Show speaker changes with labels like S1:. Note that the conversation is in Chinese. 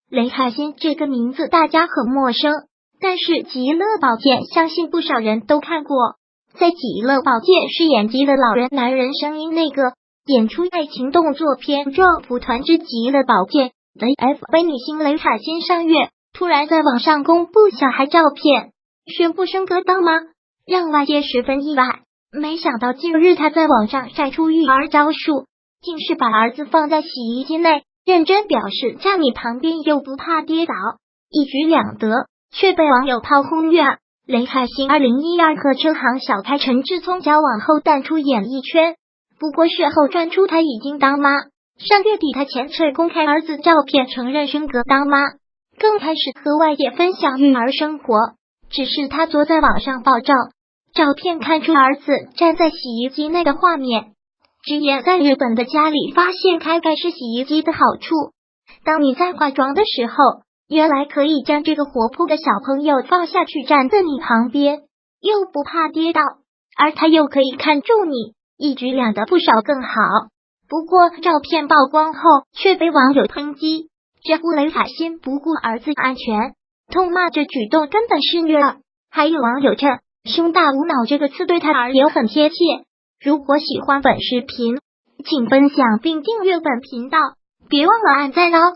S1: 雷海欣这个名字大家很陌生，但是《极乐宝剑》相信不少人都看过。在《极乐宝剑》饰演极乐老人男人声音那个演出爱情动作片《壮蒲团之极乐宝剑》的 FV 女星雷海欣上月突然在网上公布小孩照片，宣布升格当妈，让外界十分意外。没想到近日她在网上晒出育儿招数，竟是把儿子放在洗衣机内，认真表示站你旁边又不怕跌倒，一举两得，却被网友炮轰月。雷海欣2012和车行小开陈志聪交往后淡出演艺圈，不过事后传出她已经当妈。上月底她前脆公开儿子照片，承认升格当妈，更开始和外界分享育儿生活。只是她昨在网上爆照，照片看出儿子站在洗衣机内的画面，直言在日本的家里发现开盖式洗衣机的好处，当你在化妆的时候，原来可以将这个活泼的小朋友放下去，站在你旁边，又不怕跌倒，而他又可以看住你，一举两得，不少更好。不过照片曝光后却被网友抨击，直呼雷海欣不顾儿子安全，痛骂这举动根本是虐儿。还有网友称胸大无脑这个词对他而言很贴切。如果喜欢本视频，请分享并订阅本频道，别忘了按赞哦。